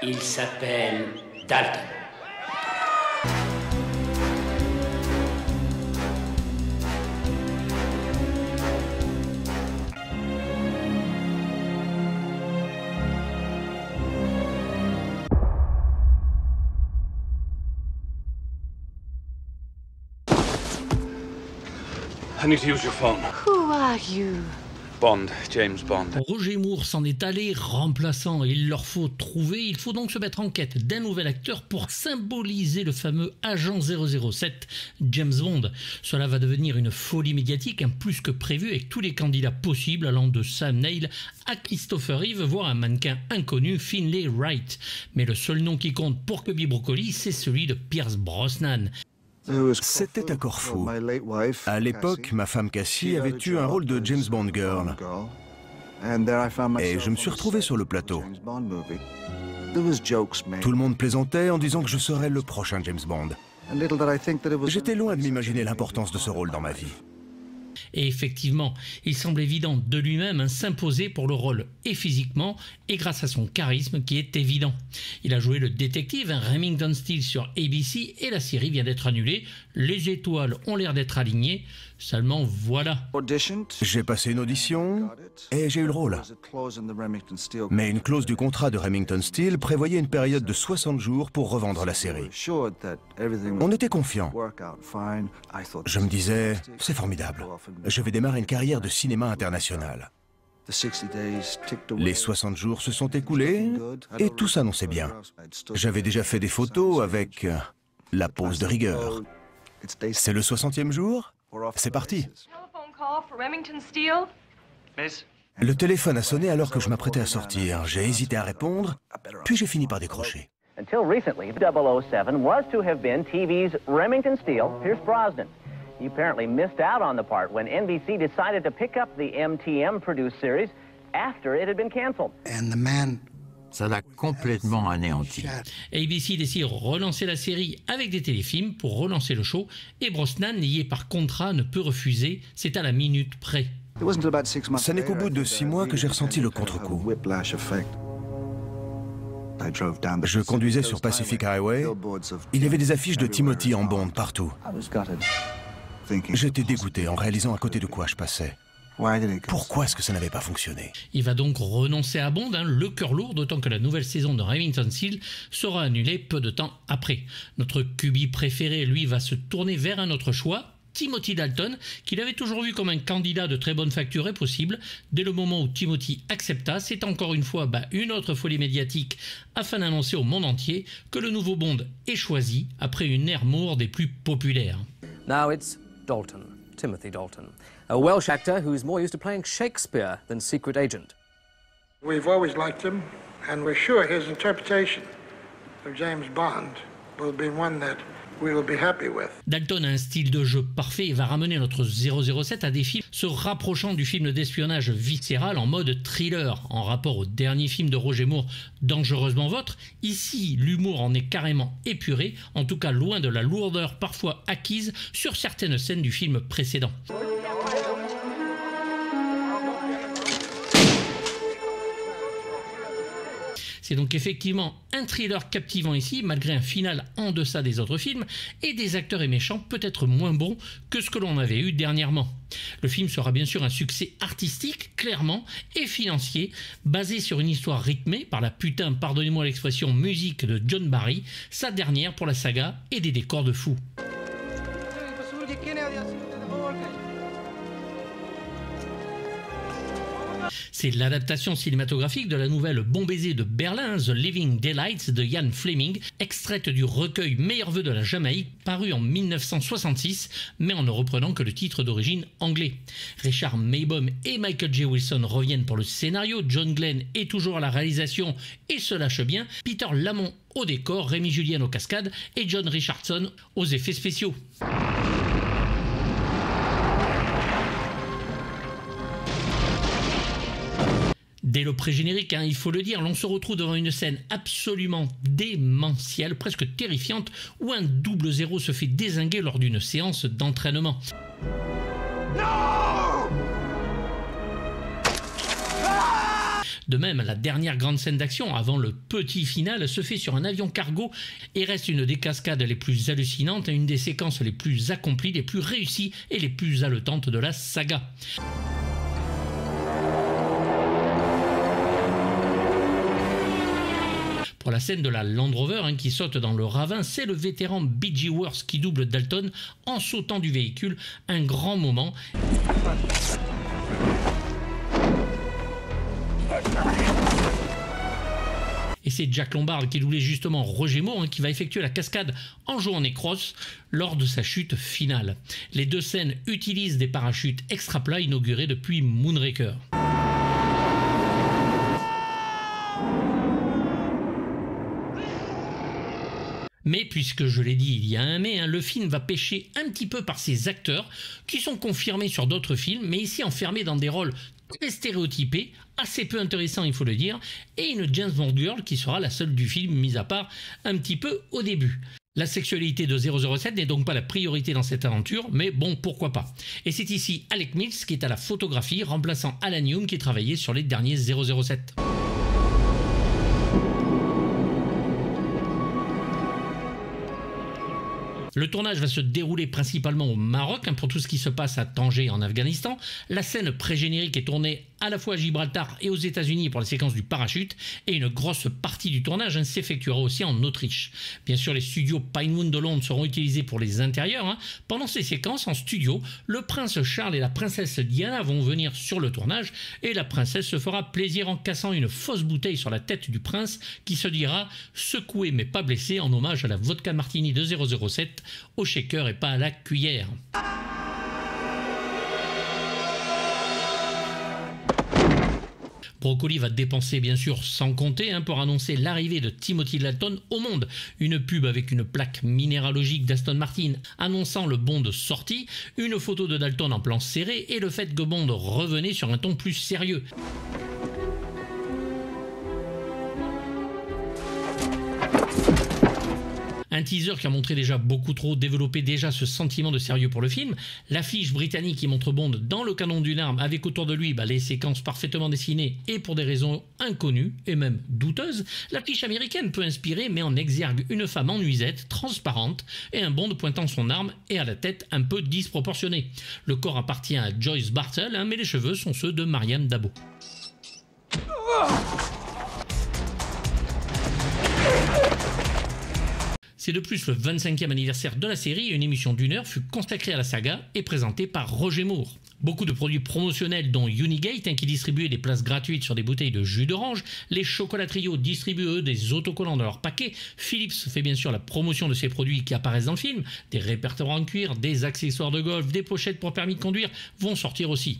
Il s'appelle Dalton. I need to use your phone. Who are you? Bond, James Bond. Roger Moore s'en est allé remplaçant et il faut donc se mettre en quête d'un nouvel acteur pour symboliser le fameux agent 007, James Bond. Cela va devenir une folie médiatique, plus que prévu, avec tous les candidats possibles allant de Sam Neill à Christopher Reeve, voire un mannequin inconnu, Finlay Wright. Mais le seul nom qui compte pour Cubby Broccoli, c'est celui de Pierce Brosnan. C'était à Corfou. À l'époque, ma femme Cassie avait eu un rôle de James Bond girl. Et je me suis retrouvé sur le plateau. Tout le monde plaisantait en disant que je serais le prochain James Bond. J'étais loin de m'imaginer l'importance de ce rôle dans ma vie. Et effectivement, il semble évident de lui-même s'imposer pour le rôle et physiquement et grâce à son charisme qui est évident. Il a joué le détective Remington Steele sur ABC et la série vient d'être annulée. Les étoiles ont l'air d'être alignées, seulement voilà. J'ai passé une audition et j'ai eu le rôle. Mais une clause du contrat de Remington Steele prévoyait une période de 60 jours pour revendre la série. On était confiants. Je me disais, c'est formidable. Je vais démarrer une carrière de cinéma international. Les 60 jours se sont écoulés et tout s'annonçait bien. J'avais déjà fait des photos avec la pose de rigueur. C'est le 60e jour? C'est parti. Le téléphone a sonné alors que je m'apprêtais à sortir. J'ai hésité à répondre, puis j'ai fini par décrocher. Until recently, 007 was to have been TV's Remington Steele, Pierce Brosnan. He apparently missed out on the part when NBC decided to pick up the MTM-produced series after it had been canceled. And the man... Ça l'a complètement anéanti. ABC décide de relancer la série avec des téléfilms pour relancer le show et Brosnan, lié par contrat, ne peut refuser, c'est à la minute près. Ça n'est qu'au bout de 6 mois que j'ai ressenti le contre-coup. Je conduisais sur Pacific Highway, il y avait des affiches de Timothy en Bond partout. J'étais dégoûté en réalisant à côté de quoi je passais. Pourquoi est-ce que ça n'avait pas fonctionné? Il va donc renoncer à Bond, le cœur lourd, d'autant que la nouvelle saison de Remington Steele sera annulée peu de temps après. Notre Cubby préféré, lui, va se tourner vers un autre choix, Timothy Dalton, qu'il avait toujours vu comme un candidat de très bonne facture et possible. Dès le moment où Timothy accepta, c'est encore une fois une autre folie médiatique afin d'annoncer au monde entier que le nouveau Bond est choisi après une ère Moore des plus populaires. Now it's Dalton, Timothy Dalton, a Welsh actor who's more used to playing Shakespeare than secret agent. We've always liked him, and we're sure his interpretation of James Bond will be one that we will be happy with. Dalton a un style de jeu parfait et va ramener notre 007 à des films se rapprochant du film d'espionnage viscéral en mode thriller, en rapport au dernier film de Roger Moore, Dangereusement Vôtre. Ici, l'humour en est carrément épuré, en tout cas loin de la lourdeur parfois acquise sur certaines scènes du film précédent. C'est donc effectivement un thriller captivant ici, malgré un final en deçà des autres films, et des acteurs et méchants peut-être moins bons que ce que l'on avait eu dernièrement. Le film sera bien sûr un succès artistique, clairement, et financier, basé sur une histoire rythmée par la putain, pardonnez-moi l'expression, musique de John Barry, sa dernière pour la saga, et des décors de fou. C'est l'adaptation cinématographique de la nouvelle Bon baiser de Berlin, The Living Daylights de Ian Fleming, extraite du recueil Meilleurs vœux de la Jamaïque, paru en 1966, mais en ne reprenant que le titre d'origine anglais. Richard Maybaum et Michael J. Wilson reviennent pour le scénario, John Glenn est toujours à la réalisation et se lâche bien, Peter Lamont au décor, Rémi Julien aux cascades et John Richardson aux effets spéciaux. Dès le pré-générique, il faut le dire, l'on se retrouve devant une scène absolument démentielle, presque terrifiante, où un 00 se fait dézinguer lors d'une séance d'entraînement. De même, la dernière grande scène d'action, avant le petit final, se fait sur un avion cargo et reste une des cascades les plus hallucinantes et une des séquences les plus accomplies, les plus réussies et les plus haletantes de la saga. Pour la scène de la Land Rover qui saute dans le ravin, c'est le vétéran B.G. Worth qui double Dalton en sautant du véhicule. Un grand moment. Et c'est Jack Lombard qui doublait justement Roger Moore qui va effectuer la cascade en jouant Necros lors de sa chute finale. Les deux scènes utilisent des parachutes extra plats inaugurés depuis Moonraker. Mais puisque je l'ai dit il y a un mai, le film va pêcher un petit peu par ses acteurs qui sont confirmés sur d'autres films, mais ici enfermés dans des rôles très stéréotypés, assez peu intéressants il faut le dire, et une James Bond girl qui sera la seule du film, mis à part un petit peu au début. La sexualité de 007 n'est donc pas la priorité dans cette aventure, mais bon, pourquoi pas. Et c'est ici Alec Mills qui est à la photographie, remplaçant Alan Hume qui travaillait sur les derniers 007. Le tournage va se dérouler principalement au Maroc pour tout ce qui se passe à Tanger en Afghanistan. La scène pré-générique est tournée à la fois à Gibraltar et aux États-Unis pour les séquences du parachute, et une grosse partie du tournage s'effectuera aussi en Autriche. Bien sûr, les studios Pinewood de Londres seront utilisés pour les intérieurs. Pendant ces séquences en studio, le prince Charles et la princesse Diana vont venir sur le tournage, et la princesse se fera plaisir en cassant une fausse bouteille sur la tête du prince qui se dira « secoué mais pas blessé » en hommage à la vodka martini de 007 au shaker et pas à la cuillère. Broccoli va dépenser bien sûr sans compter pour annoncer l'arrivée de Timothy Dalton au monde. Une pub avec une plaque minéralogique d'Aston Martin annonçant le Bond sorti, une photo de Dalton en plan serré et le fait que Bond revenait sur un ton plus sérieux. Un teaser qui a montré déjà beaucoup trop, développé déjà ce sentiment de sérieux pour le film. L'affiche britannique qui montre Bond dans le canon d'une arme avec autour de lui les séquences parfaitement dessinées et pour des raisons inconnues et même douteuses. L'affiche américaine peut inspirer mais en exergue une femme en nuisette, transparente et un Bond pointant son arme et à la tête un peu disproportionnée. Le corps appartient à Joyce Bartel mais les cheveux sont ceux de Marianne Dabo. C'est de plus le 25e anniversaire de la série et une émission d'1 heure fut consacrée à la saga et présentée par Roger Moore. Beaucoup de produits promotionnels dont Unigate qui distribuait des places gratuites sur des bouteilles de jus d'orange, les chocolats Trio distribuent eux des autocollants dans leurs paquets, Philips fait bien sûr la promotion de ces produits qui apparaissent dans le film, des répertoires en cuir, des accessoires de golf, des pochettes pour permis de conduire vont sortir aussi.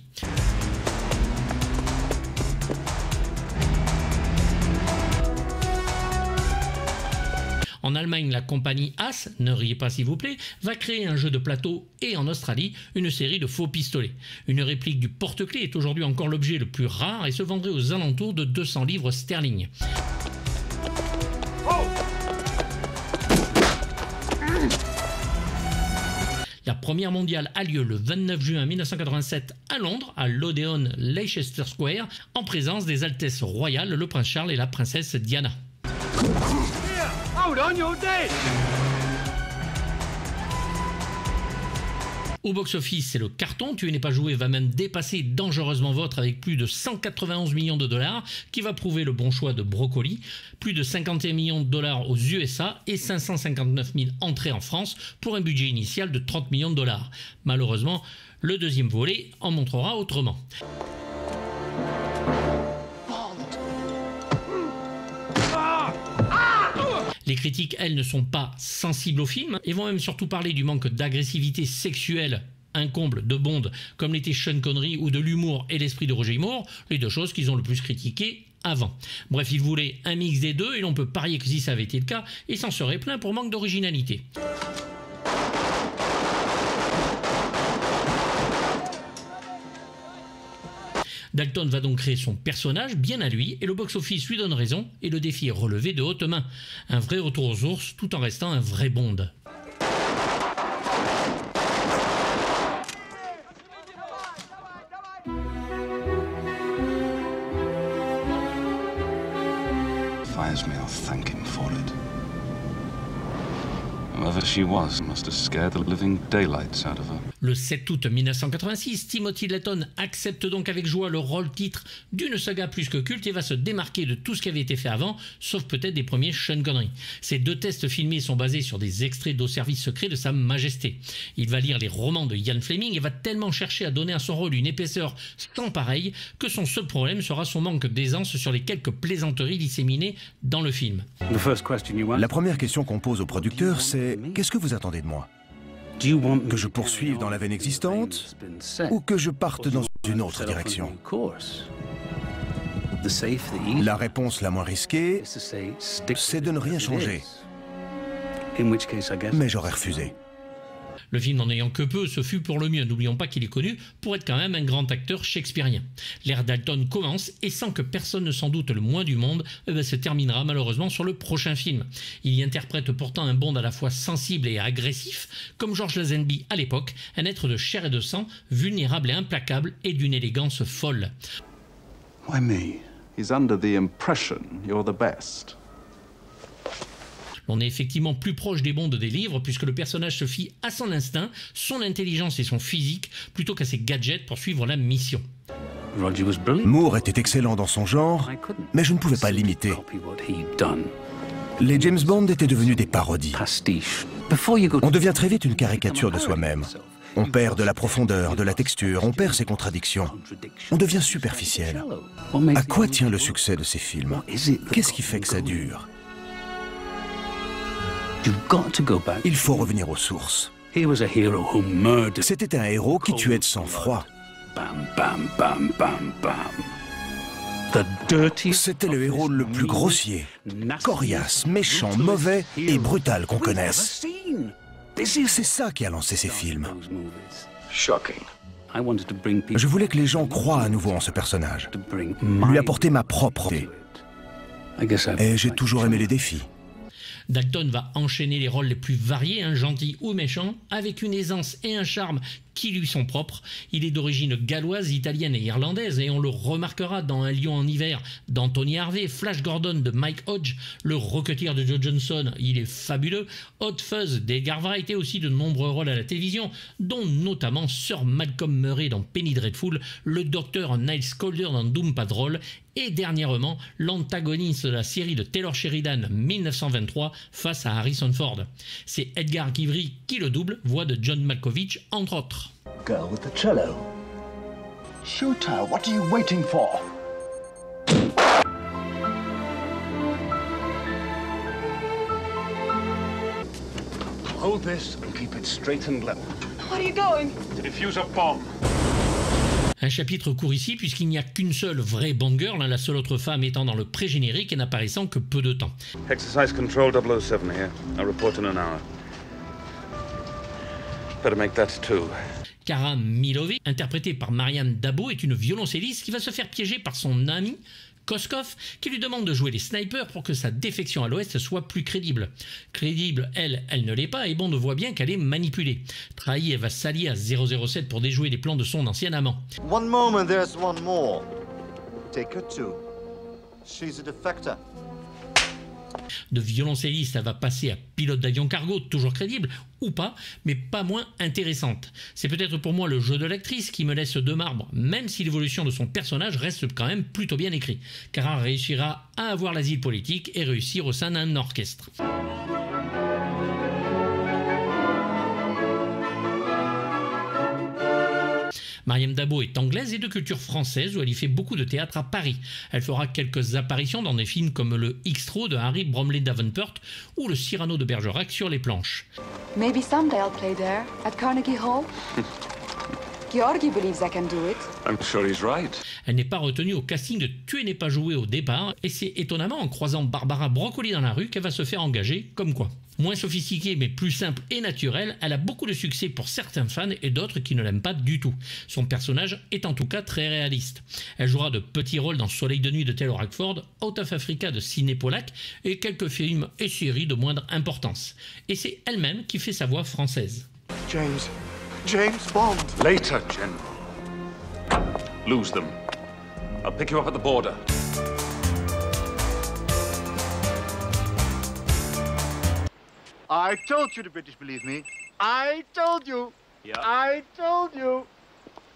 En Allemagne, la compagnie Haas, ne riez pas s'il vous plaît, va créer un jeu de plateau et en Australie, une série de faux pistolets. Une réplique du porte-clés est aujourd'hui encore l'objet le plus rare et se vendrait aux alentours de 200 livres sterling. La première mondiale a lieu le 29 juin 1987 à Londres, à l'Odeon Leicester Square, en présence des Altesses royales, le prince Charles et la princesse Diana. Au box-office, c'est le carton, Tu n'es pas joué va même dépasser dangereusement votre avec plus de 191 millions de dollars, qui va prouver le bon choix de Broccoli, plus de 51 millions de dollars aux USA et 559 000 entrées en France pour un budget initial de 30 millions de dollars. Malheureusement, le deuxième volet en montrera autrement. Les critiques, elles, ne sont pas sensibles au film et vont même surtout parler du manque d'agressivité sexuelle, un comble de Bond comme l'était Sean Connery, ou de l'humour et l'esprit de Roger Moore, les deux choses qu'ils ont le plus critiquées avant. Bref, ils voulaient un mix des deux et l'on peut parier que si ça avait été le cas, ils s'en seraient plaints pour manque d'originalité. Dalton va donc créer son personnage bien à lui et le box-office lui donne raison et le défi est relevé de haute main. Un vrai retour aux sources tout en restant un vrai Bond. it. Whoever she was must have scared the living daylights out of her. Le 7 août 1986, Timothy Dalton accepte donc avec joie le rôle-titre d'une saga plus que culte et va se démarquer de tout ce qui avait été fait avant, sauf peut-être des premiers Sean Connery. Ces 2 tests filmés sont basés sur des extraits d'Au service secret de Sa Majesté. Il va lire les romans de Ian Fleming et va tellement chercher à donner à son rôle une épaisseur sans pareille que son seul problème sera son manque d'aisance sur les quelques plaisanteries disséminées dans le film. La première question qu'on pose au producteur, c'est « Qu'est-ce que vous attendez de moi ? Que je poursuive dans la veine existante ou que je parte dans une autre direction ?» La réponse la moins risquée, c'est de ne rien changer. Mais j'aurais refusé. Le film n'en ayant que peu, ce fut pour le mieux. N'oublions pas qu'il est connu pour être quand même un grand acteur shakespearien. L'ère Dalton commence et sans que personne ne s'en doute le moins du monde, se terminera malheureusement sur le prochain film. Il y interprète pourtant un Bond à la fois sensible et agressif, comme George Lazenby à l'époque, un être de chair et de sang, vulnérable et implacable et d'une élégance folle. Why me? He's under the impression you're the best. On est effectivement plus proche des Bonds des livres puisque le personnage se fie à son instinct, son intelligence et son physique plutôt qu'à ses gadgets pour suivre la mission. Moore était excellent dans son genre, mais je ne pouvais pas l'imiter. Les James Bond étaient devenus des parodies. On devient très vite une caricature de soi-même. On perd de la profondeur, de la texture, on perd ses contradictions. On devient superficiel. À quoi tient le succès de ces films? Qu'est-ce qui fait que ça dure? Il faut revenir aux sources. C'était un héros qui tuait de sang-froid. C'était le héros le plus grossier, coriace, méchant, mauvais et brutal qu'on connaisse. C'est ça qui a lancé ces films. Je voulais que les gens croient à nouveau en ce personnage, lui apporter ma propre idée. Et j'ai toujours aimé les défis. Dalton va enchaîner les rôles les plus variés, gentil ou méchant, avec une aisance et un charme qui lui sont propres. Il est d'origine galloise, italienne et irlandaise et on le remarquera dans Un lion en hiver d'Anthony Harvey, Flash Gordon de Mike Hodge, Le Rocketeer de Joe Johnson, il est fabuleux, Hot Fuzz d'Edgar Wright et aussi de nombreux rôles à la télévision, dont notamment Sir Malcolm Murray dans Penny Dreadful, le docteur Niles Caulder dans Doom Patrol et dernièrement l'antagoniste de la série de Taylor Sheridan 1923 face à Harrison Ford. C'est Edgar Givry qui le double, voix de John Malkovich entre autres. Girl with the cello. Shoot her, what are you waiting for? Hold this and keep it straight and level. Where are you going? To defuse a bomb. Un chapitre court ici puisqu'il n'y a qu'une seule vraie Bond girl, la seule autre femme étant dans le pré-générique et n'apparaissant que peu de temps. Exercise Control 007 here. I'll report in an hour. Better make that two. Cara Milove, interprétée par Marianne Dabo, est une violoncelliste qui va se faire piéger par son ami Koskov, qui lui demande de jouer les snipers pour que sa défection à l'Ouest soit plus crédible. Crédible, elle ne l'est pas, et Bond voit bien qu'elle est manipulée. Trahie, elle va s'allier à 007 pour déjouer les plans de son ancien amant. One moment, there's one more. Take her too. She's a defector. De violoncelliste, elle va passer à pilote d'avion cargo, toujours crédible, ou pas, mais pas moins intéressante. C'est peut-être pour moi le jeu de l'actrice qui me laisse de marbre, même si l'évolution de son personnage reste quand même plutôt bien écrit, car elle réussira à avoir l'asile politique et réussir au sein d'un orchestre. Marianne Dabo est anglaise et de culture française où elle y fait beaucoup de théâtre à Paris. Elle fera quelques apparitions dans des films comme le X-Tro de Harry Bromley Davenport ou le Cyrano de Bergerac sur les planches. Maybe someday I'll play there, at Carnegie Hall. Georgi believes I can do it. I'm sure he's right. Elle n'est pas retenue au casting de Tuer n'est pas joué au départ et c'est étonnamment en croisant Barbara Broccoli dans la rue qu'elle va se faire engager comme quoi. Moins sophistiquée mais plus simple et naturelle, elle a beaucoup de succès pour certains fans et d'autres qui ne l'aiment pas du tout. Son personnage est en tout cas très réaliste. Elle jouera de petits rôles dans Soleil de nuit de Taylor Hackford, Out of Africa de Sidney Pollack et quelques films et séries de moindre importance. Et c'est elle-même qui fait sa voix française. James Bond. Later, General. Lose them. I'll pick you up at the border. I told you the British believe me. I told you. Yeah. I told you.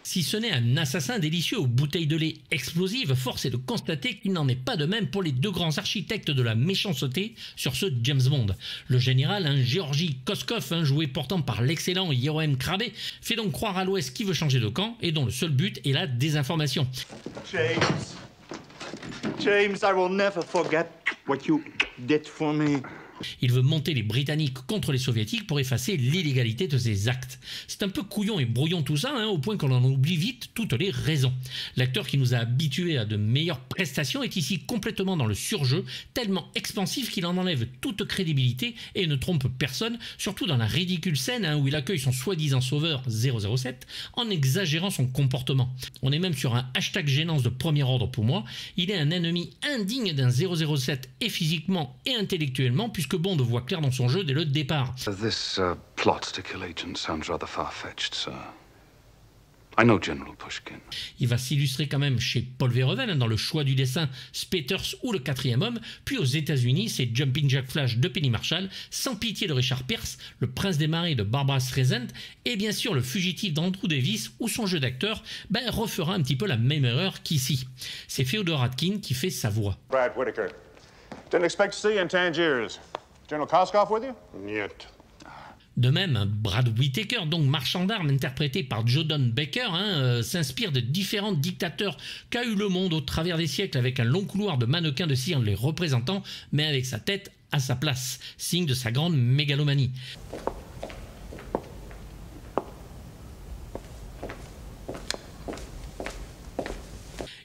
Si ce n'est un assassin délicieux aux bouteilles de lait explosives, force est de constater qu'il n'en est pas de même pour les deux grands architectes de la méchanceté sur ce James Bond. Le général, Georgi Koskov, joué pourtant par l'excellent Yoram Krabbe, fait donc croire à l'Ouest qu'il veut changer de camp et dont le seul but est la désinformation. James, I will never forget what you did for me. Il veut monter les Britanniques contre les Soviétiques pour effacer l'illégalité de ses actes. C'est un peu couillon et brouillon tout ça, au point qu'on en oublie vite toutes les raisons. L'acteur qui nous a habitués à de meilleures prestations est ici complètement dans le surjeu, tellement expansif qu'il en enlève toute crédibilité et ne trompe personne, surtout dans la ridicule scène où il accueille son soi-disant sauveur 007 en exagérant son comportement. On est même sur un hashtag gênance de premier ordre pour moi. Il est un ennemi indigne d'un 007 et physiquement et intellectuellement, puisque Bond voit clair dans son jeu dès le départ. This plot to kill agent sounds rather far-fetched, sir. I know General Pushkin. Il va s'illustrer quand même chez Paul Verhoeven dans le choix du dessin Spetters ou Le Quatrième Homme, puis aux États-Unis c'est Jumping Jack Flash de Penny Marshall, Sans pitié de Richard Pierce, Le Prince des Marais de Barbara Streisand et bien sûr Le Fugitif d'Andrew Davis où son jeu d'acteur refera un petit peu la même erreur qu'ici. C'est Theodore Atkin qui fait sa voix. Brad Whitaker. Didn't expect to see you in Tangiers. General Koskov with you? Niet. De même, Brad Whitaker, donc marchand d'armes interprété par Jodon Baker, s'inspire de différents dictateurs qu'a eu le monde au travers des siècles avec un long couloir de mannequins de cire les représentant, mais avec sa tête à sa place, signe de sa grande mégalomanie.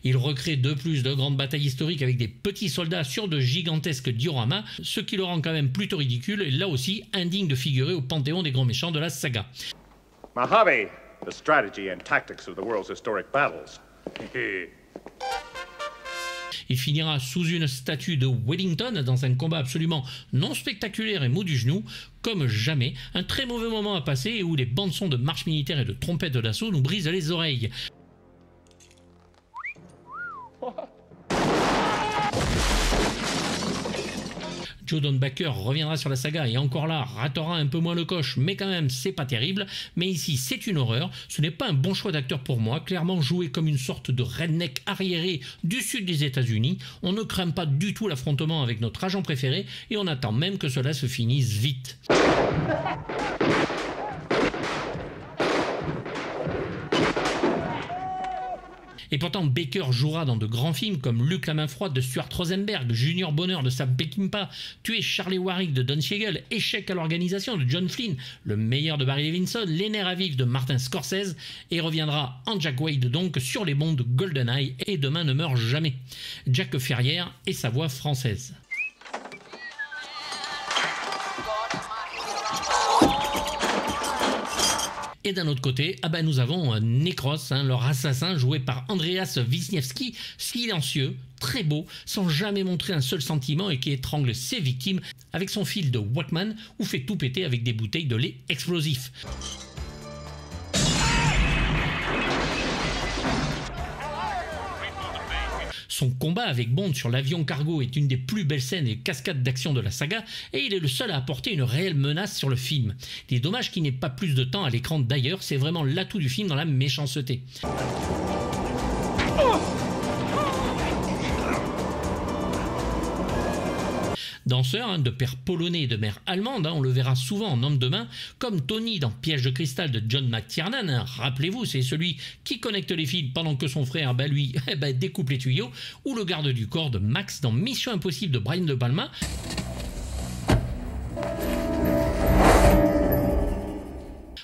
Il recrée de plus de grandes batailles historiques avec des petits soldats sur de gigantesques dioramas, ce qui le rend quand même plutôt ridicule et là aussi indigne de figurer au panthéon des grands méchants de la saga. My hobby, the strategy and tactics of the world's historic battles. Il finira sous une statue de Wellington dans un combat absolument non spectaculaire et mou du genou, comme jamais, un très mauvais moment à passer où les bandes-sons de marche militaire et de trompettes d'assaut nous brisent les oreilles. Jodon Baker reviendra sur la saga et encore là ratera un peu moins le coche, mais quand même c'est pas terrible. Mais ici c'est une horreur, ce n'est pas un bon choix d'acteur pour moi, clairement joué comme une sorte de redneck arriéré du sud des États-Unis. On ne craint pas du tout l'affrontement avec notre agent préféré et on attend même que cela se finisse vite. Et pourtant, Baker jouera dans de grands films comme Luc la main froide de Stuart Rosenberg, Junior Bonheur de Sam Peckinpah, Tuer Charlie Warwick de Don Siegel, Échec à l'organisation de John Flynn, Le meilleur de Barry Levinson, Les nerfs à vif de Martin Scorsese, et reviendra en Jack Wade donc sur les bonds de GoldenEye et Demain ne meurt jamais. Jack Ferrière et sa voix française. Et d'un autre côté, nous avons Necros, leur assassin joué par Andreas Wisniewski, silencieux, très beau, sans jamais montrer un seul sentiment et qui étrangle ses victimes avec son fil de Walkman ou fait tout péter avec des bouteilles de lait explosif. Son combat avec Bond sur l'avion cargo est une des plus belles scènes et cascades d'action de la saga et il est le seul à apporter une réelle menace sur le film. Il est dommage qu'il n'ait pas plus de temps à l'écran d'ailleurs, c'est vraiment l'atout du film dans la méchanceté. Danseur de père polonais et de mère allemande, on le verra souvent en homme de main, comme Tony dans Piège de cristal de John McTiernan. Rappelez-vous, c'est celui qui connecte les fils pendant que son frère, lui, découpe les tuyaux, ou le garde du corps de Max dans Mission Impossible de Brian De Palma.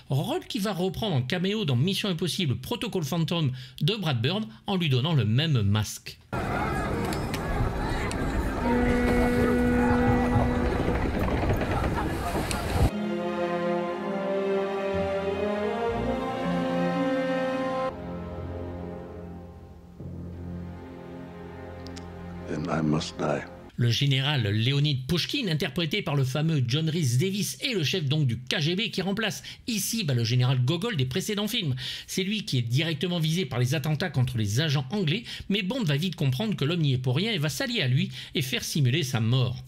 Rôle qui va reprendre en caméo dans Mission Impossible Protocol Phantom de Brad Bird en lui donnant le même masque. I must die. Le général Leonid Pushkin, interprété par le fameux John Rhys Davies, est le chef donc du KGB qui remplace ici le général Gogol des précédents films. C'est lui qui est directement visé par les attentats contre les agents anglais, mais Bond va vite comprendre que l'homme n'y est pour rien et va s'allier à lui et faire simuler sa mort.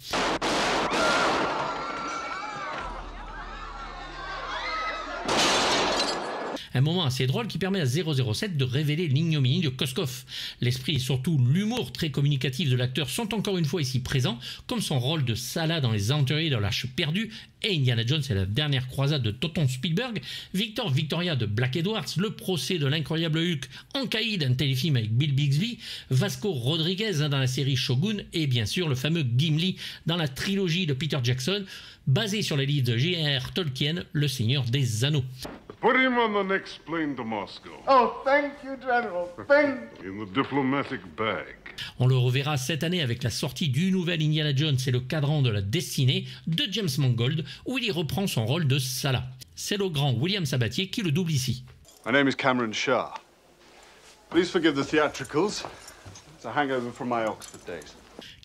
Un moment assez drôle qui permet à 007 de révéler l'ignominie de Koskov. L'esprit et surtout l'humour très communicatif de l'acteur sont encore une fois ici présents, comme son rôle de Salah dans Les Aventuriers de l'Arche perdue et Indiana Jones et la dernière croisade de Toton Spielberg, Victor Victoria de Black Edwards, Le procès de l'incroyable Hulk, En Caïd, un téléfilm avec Bill Bixby, Vasco Rodriguez dans la série Shogun et bien sûr le fameux Gimli dans la trilogie de Peter Jackson, basé sur les livres de J.R.R. Tolkien, Le Seigneur des Anneaux. Put him on the next plane to Moscow. Oh, thank you, General. Thank you. In the diplomatic bag. On le reverra cette année avec la sortie du nouvel Indiana Jones et le cadran de la destinée de James Mangold, où il y reprend son rôle de Salah. C'est le grand William Sabatier qui le double ici. My name is Cameron Shah. Please forgive the theatricals. It's a hangover from my Oxford days.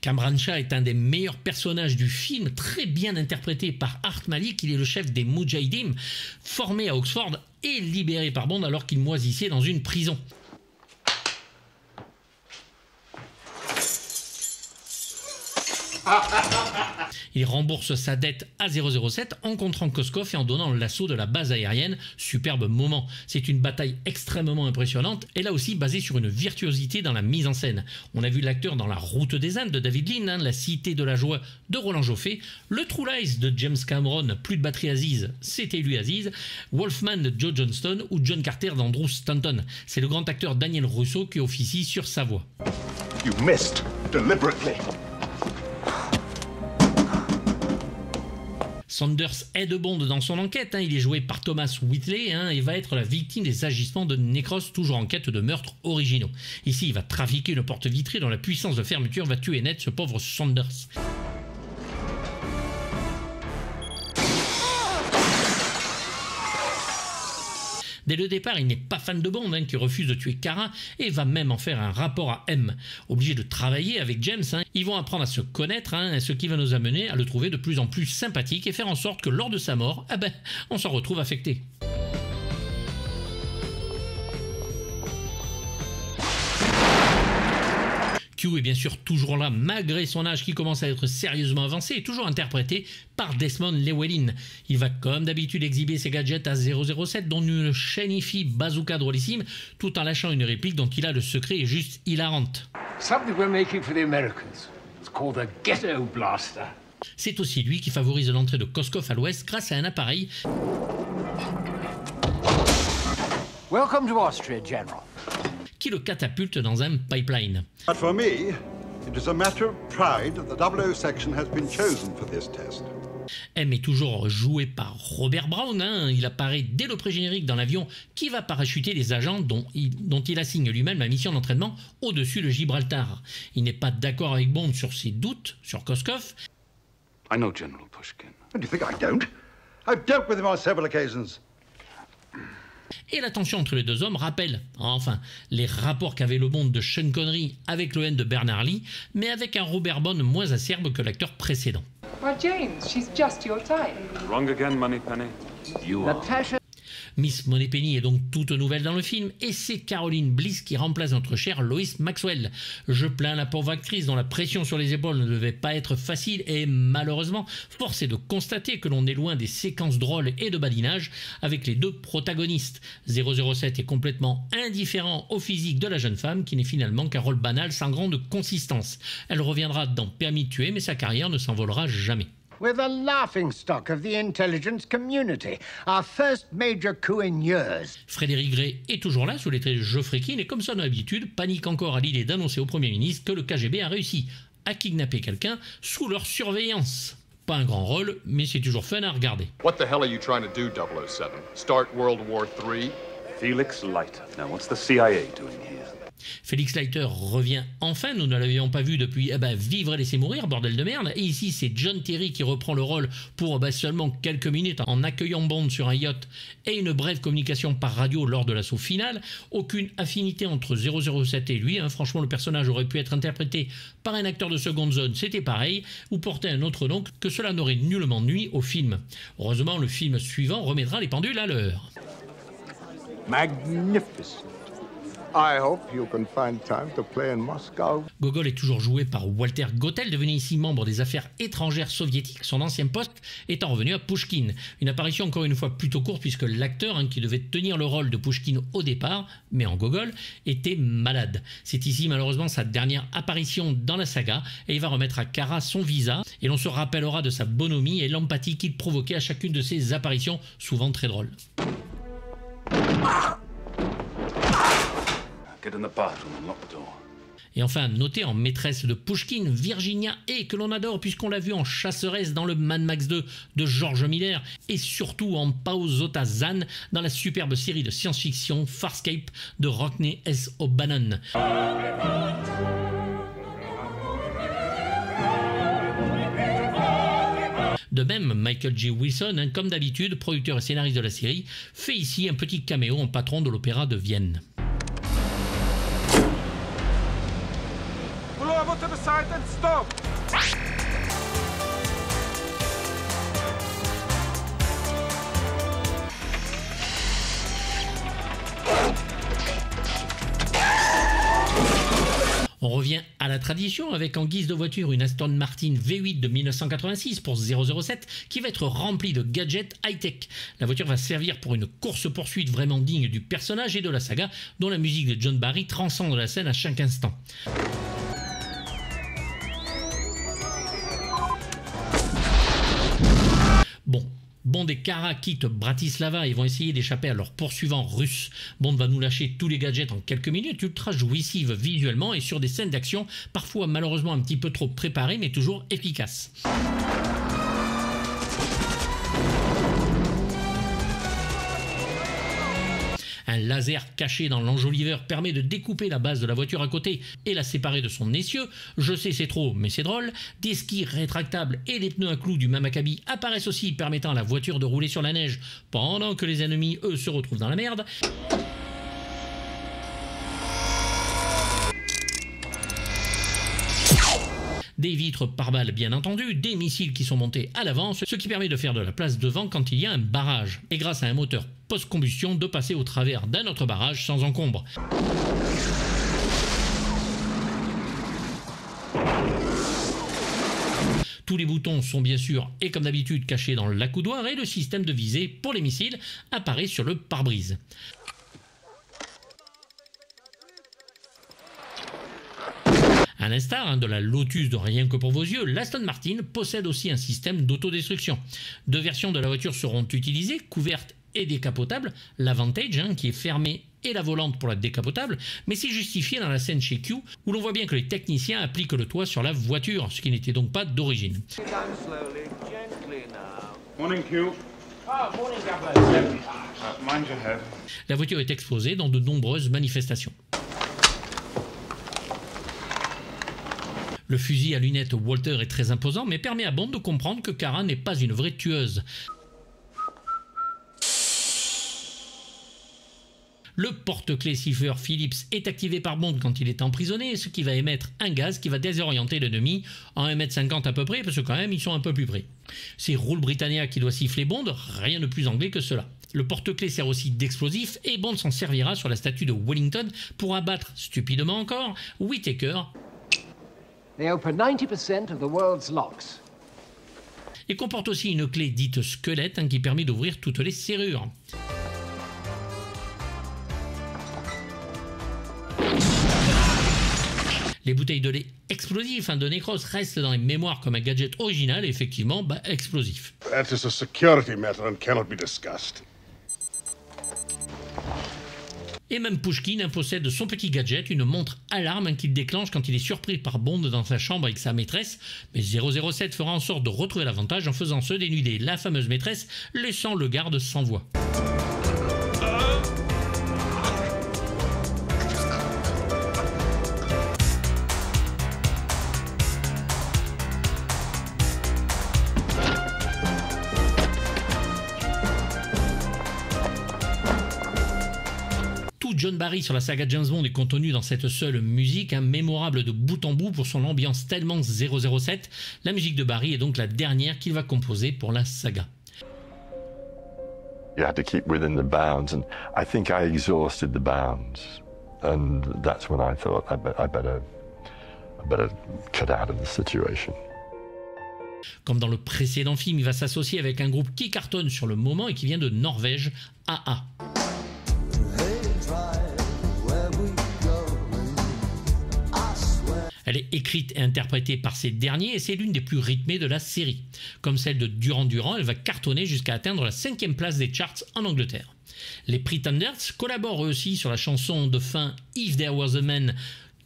Kamran Shah est un des meilleurs personnages du film, très bien interprété par Art Malik. Il est le chef des Moudjahidines, formé à Oxford et libéré par Bond alors qu'il moisissait dans une prison. Il rembourse sa dette à 007 en contrant Koskov et en donnant l'assaut de la base aérienne. Superbe moment. C'est une bataille extrêmement impressionnante et là aussi basée sur une virtuosité dans la mise en scène. On a vu l'acteur dans La Route des Indes de David Lean, La Cité de la Joie de Roland Joffé, Le True Lies de James Cameron, Plus de batterie Aziz, c'était lui Aziz, Wolfman de Joe Johnston ou John Carter d'Andrew Stanton. C'est le grand acteur Daniel Russo qui officie sur sa voix. You missed deliberately. Saunders aide Bond dans son enquête, il est joué par Thomas Whitley et va être la victime des agissements de Necros, toujours en quête de meurtres originaux. Ici, il va trafiquer une porte vitrée dont la puissance de fermeture va tuer net ce pauvre Saunders. Dès le départ, il n'est pas fan de Bond, qui refuse de tuer Kara et va même en faire un rapport à M. Obligé de travailler avec James, ils vont apprendre à se connaître, ce qui va nous amener à le trouver de plus en plus sympathique et faire en sorte que lors de sa mort, on s'en retrouve affecté. Q est bien sûr toujours là, malgré son âge qui commence à être sérieusement avancé, et toujours interprété par Desmond Llewellyn. Il va comme d'habitude exhiber ses gadgets à 007, dont une chaînifie bazooka drôlissime, tout en lâchant une réplique dont il a le secret et juste hilarante. Something we're making for the Americans. It's called a ghetto blaster. C'est aussi lui qui favorise l'entrée de Koskov à l'ouest grâce à un appareil. Welcome to Austria, General. Qui le catapulte dans un pipeline. But for me, it is a matter of pride that the 00 section has been chosen for this test. M est toujours joué par Robert Brown. Il apparaît dès le pré-générique dans l'avion qui va parachuter les agents dont il assigne lui-même la mission d'entraînement au-dessus de Gibraltar. Il n'est pas d'accord avec Bond sur ses doutes sur Koskov. I know General Pushkin. Do you think I don't? I've dealt with him on several occasions. Et la tension entre les deux hommes rappelle, les rapports qu'avait le Bond de Sean Connery avec le N de Bernard Lee, mais avec un Robert Bond moins acerbe que l'acteur précédent. Well, James, she's just your type. Wrong again, Moneypenny. You are. Miss Moneypenny est donc toute nouvelle dans le film et c'est Caroline Bliss qui remplace notre chère Lois Maxwell. Je plains la pauvre actrice dont la pression sur les épaules ne devait pas être facile et malheureusement, force est de constater que l'on est loin des séquences drôles et de badinage avec les deux protagonistes. 007 est complètement indifférent au physique de la jeune femme qui n'est finalement qu'un rôle banal sans grande consistance. Elle reviendra dans Permis de tuer mais sa carrière ne s'envolera jamais. We're the laughingstock of the intelligence community. Our first major coup in years. Frédéric Gray est toujours là sous les traits de Geoffrey Keane et comme son habitude, panique encore à l'idée d'annoncer au Premier ministre que le KGB a réussi à kidnapper quelqu'un sous leur surveillance. Pas un grand rôle, mais c'est toujours fun à regarder. What the hell are you trying to do, 007? Start World War III? Felix Leiter. Now, what's the CIA doing here? Felix Leiter revient enfin, nous ne l'avions pas vu depuis Vivre et laisser mourir, bordel de merde. Et ici, c'est John Terry qui reprend le rôle pour seulement quelques minutes en accueillant Bond sur un yacht et une brève communication par radio lors de l'assaut final. Aucune affinité entre 007 et lui. Franchement, le personnage aurait pu être interprété par un acteur de seconde zone, c'était pareil, ou porter un autre nom, que cela n'aurait nullement nui au film. Heureusement, le film suivant remettra les pendules à l'heure. Magnificent. I hope you can find time to play in Moscow. Gogol est toujours joué par Walter Gottel, devenu ici membre des affaires étrangères soviétiques, son ancien poste étant revenu à Pouchkine. Une apparition encore une fois plutôt courte puisque l'acteur qui devait tenir le rôle de Pouchkine au départ, mais en Gogol, était malade. C'est ici malheureusement sa dernière apparition dans la saga et il va remettre à Kara son visa et l'on se rappellera de sa bonhomie et l'empathie qu'il provoquait à chacune de ses apparitions, souvent très drôles. Get in the bathroom and lock the door. Et enfin, notez en maîtresse de Pouchkine, Virginia Hay, que l'on adore puisqu'on l'a vu en chasseresse dans le Mad Max 2 de George Miller et surtout en Pausota Zan dans la superbe série de science-fiction Farscape de Rockne S. O'Bannon. De même, Michael J. Wilson, comme d'habitude, producteur et scénariste de la série, fait ici un petit caméo en patron de l'opéra de Vienne. Pull over to the side and stop! On revient à la tradition avec en guise de voiture une Aston Martin V8 de 1986 pour 007 qui va être remplie de gadgets high-tech. La voiture va servir pour une course-poursuite vraiment digne du personnage et de la saga dont la musique de John Barry transcende la scène à chaque instant. Bond et Kara quittent Bratislava et vont essayer d'échapper à leurs poursuivants russes. Bond va nous lâcher tous les gadgets en quelques minutes, ultra jouissives visuellement et sur des scènes d'action parfois malheureusement un petit peu trop préparées mais toujours efficaces. Un laser caché dans l'enjoliveur permet de découper la base de la voiture à côté et la séparer de son essieu. Je sais c'est trop, mais c'est drôle. Des skis rétractables et des pneus à clous du même acabit apparaissent aussi, permettant à la voiture de rouler sur la neige pendant que les ennemis, eux, se retrouvent dans la merde. Des vitres pare-balles bien entendu, des missiles qui sont montés à l'avant, ce qui permet de faire de la place devant quand il y a un barrage. Et grâce à un moteur post-combustion, de passer au travers d'un autre barrage sans encombre. Tous les boutons sont bien sûr, et comme d'habitude, cachés dans l'accoudoir et le système de visée pour les missiles apparaît sur le pare-brise. À l'instar de la Lotus de Rien que pour vos yeux, l'Aston Martin possède aussi un système d'autodestruction. Deux versions de la voiture seront utilisées, couvertes et décapotables, la Vantage qui est fermée et la volante pour la décapotable, mais c'est justifié dans la scène chez Q où l'on voit bien que les techniciens appliquent le toit sur la voiture, ce qui n'était donc pas d'origine. Morning, Q. Morning, Gabba. Mind your head. La voiture est exposée dans de nombreuses manifestations. Le fusil à lunettes Walter est très imposant, mais permet à Bond de comprendre que Kara n'est pas une vraie tueuse. Le porte-clés Cipher Phillips est activé par Bond quand il est emprisonné, ce qui va émettre un gaz qui va désorienter l'ennemi en 1,50 m à peu près, parce que quand même ils sont un peu plus près. C'est Rule Britannia qui doit siffler Bond, rien de plus anglais que cela. Le porte-clés sert aussi d'explosif et Bond s'en servira sur la statue de Wellington pour abattre, stupidement encore, Whittaker. They open 90% of the world's locks. Et comporte aussi une clé dite squelette qui permet d'ouvrir toutes les serrures. Les bouteilles de lait explosifs de Necros restent dans les mémoires comme un gadget original et effectivement explosif. That is a security matter and cannot be discussed. Et même Pouchkine possède son petit gadget, une montre alarme qu'il déclenche quand il est surpris par Bond dans sa chambre avec sa maîtresse. Mais 007 fera en sorte de retrouver l'avantage en faisant se dénuder la fameuse maîtresse, laissant le garde sans voix. John Barry sur la saga James Bond est contenu dans cette seule musique, mémorable de bout en bout pour son ambiance tellement 007. La musique de Barry est donc la dernière qu'il va composer pour la saga. You had to keep within the bounds, and I think I exhausted the bounds. And that's when I thought I better cut out of the situation. Comme dans le précédent film, il va s'associer avec un groupe qui cartonne sur le moment et qui vient de Norvège, AA. Elle est écrite et interprétée par ces derniers et c'est l'une des plus rythmées de la série. Comme celle de Duran Duran, elle va cartonner jusqu'à atteindre la 5e place des charts en Angleterre. Les Pretenders collaborent eux aussi sur la chanson de fin If There Was a Man,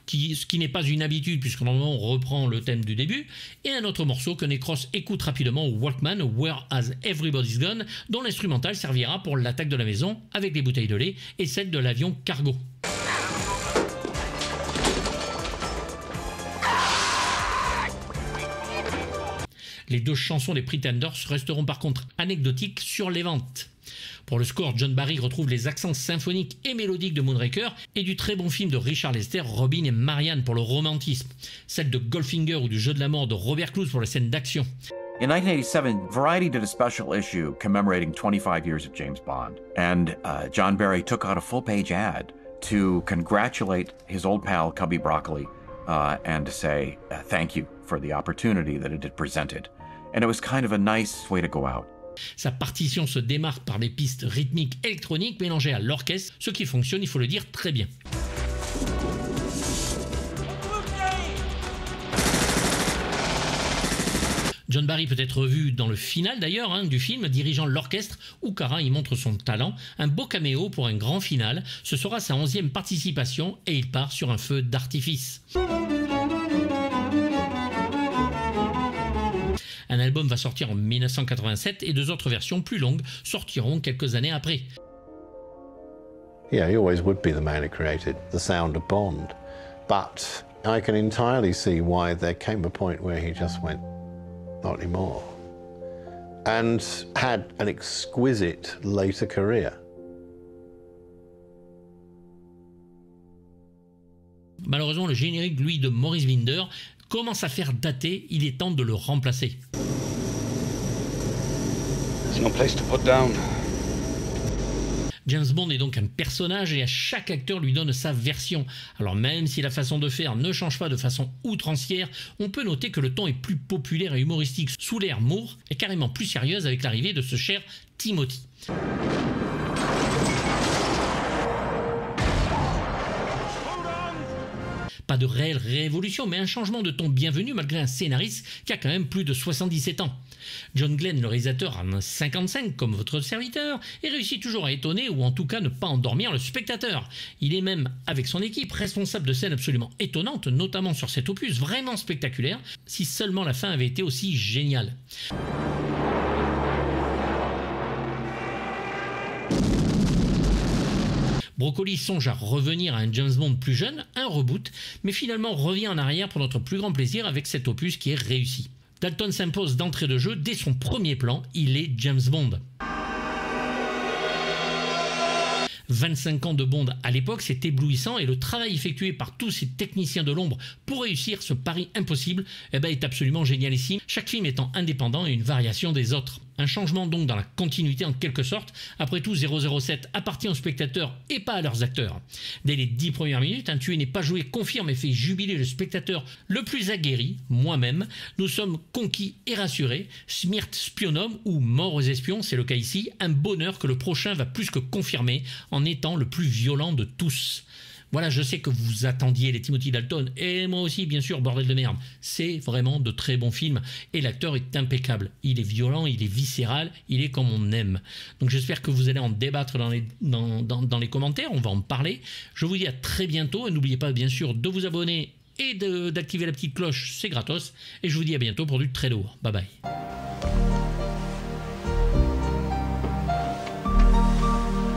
ce qui n'est pas une habitude puisque normalement on reprend le thème du début, et un autre morceau que Necros écoute rapidement au Walkman, Where Has Everybody's Gone, dont l'instrumental servira pour l'attaque de la maison avec les bouteilles de lait et celle de l'avion cargo. Les deux chansons des Pretenders resteront par contre anecdotiques sur les ventes. Pour le score, John Barry retrouve les accents symphoniques et mélodiques de Moonraker et du très bon film de Richard Lester, Robin et Marianne pour le romantisme, celle de Goldfinger ou du Jeu de la mort de Robert Clouse pour les scènes d'action. In 1987, Variety did a special issue commemorating 25 years of James Bond, and John Barry took out a full-page ad to congratulate his old pal Cubby Broccoli and to say thank you for the opportunity that it had presented. And it was kind of a nice way to go out. Sa partition se démarque par des pistes rythmiques électroniques mélangées à l'orchestre, ce qui fonctionne, il faut le dire, très bien. John Barry peut être vu dans le final d'ailleurs du film, dirigeant l'orchestre où Cara y montre son talent. Un beau caméo pour un grand final. Ce sera sa 11e participation et il part sur un feu d'artifice. Un album va sortir en 1987 et 2 autres versions plus longues sortiront quelques années après. Yeah, he always would be the man who created the sound of Bond. But I can entirely see why there came a point where he just went, not anymore. And had an exquisite later career. Malheureusement, le générique, lui, de Maurice Binder, commence à faire dater, il est temps de le remplacer. There's no place to put down. James Bond est donc un personnage et à chaque acteur lui donne sa version. Alors même si la façon de faire ne change pas de façon outrancière, on peut noter que le ton est plus populaire et humoristique sous l'ère Moore et carrément plus sérieuse avec l'arrivée de ce cher Timothy. Pas de réelle révolution, mais un changement de ton bienvenu malgré un scénariste qui a quand même plus de 77 ans. John Glenn, le réalisateur, en 55 comme votre serviteur, et réussit toujours à étonner ou en tout cas ne pas endormir le spectateur. Il est même, avec son équipe, responsable de scènes absolument étonnantes, notamment sur cet opus vraiment spectaculaire, si seulement la fin avait été aussi géniale. Broccoli songe à revenir à un James Bond plus jeune, un reboot, mais finalement revient en arrière pour notre plus grand plaisir avec cet opus qui est réussi. Dalton s'impose d'entrée de jeu dès son premier plan, il est James Bond. 25 ans de Bond à l'époque, c'est éblouissant et le travail effectué par tous ces techniciens de l'ombre pour réussir ce pari impossible est absolument génialissime, chaque film étant indépendant et une variation des autres. Un changement donc dans la continuité en quelque sorte. Après tout, 007 appartient aux spectateurs et pas à leurs acteurs. Dès les 10 premières minutes, un tué n'est pas joué confirme et fait jubiler le spectateur le plus aguerri, moi-même. Nous sommes conquis et rassurés. Smirt spionum ou mort aux espions, c'est le cas ici. Un bonheur que le prochain va plus que confirmer en étant le plus violent de tous. Voilà, je sais que vous attendiez les Timothy Dalton, et moi aussi, bien sûr, bordel de merde. C'est vraiment de très bons films, et l'acteur est impeccable. Il est violent, il est viscéral, il est comme on aime. Donc j'espère que vous allez en débattre dans les commentaires, on va en parler. Je vous dis à très bientôt, et n'oubliez pas, bien sûr, de vous abonner et d'activer la petite cloche, c'est gratos. Et je vous dis à bientôt pour du très lourd. Bye bye.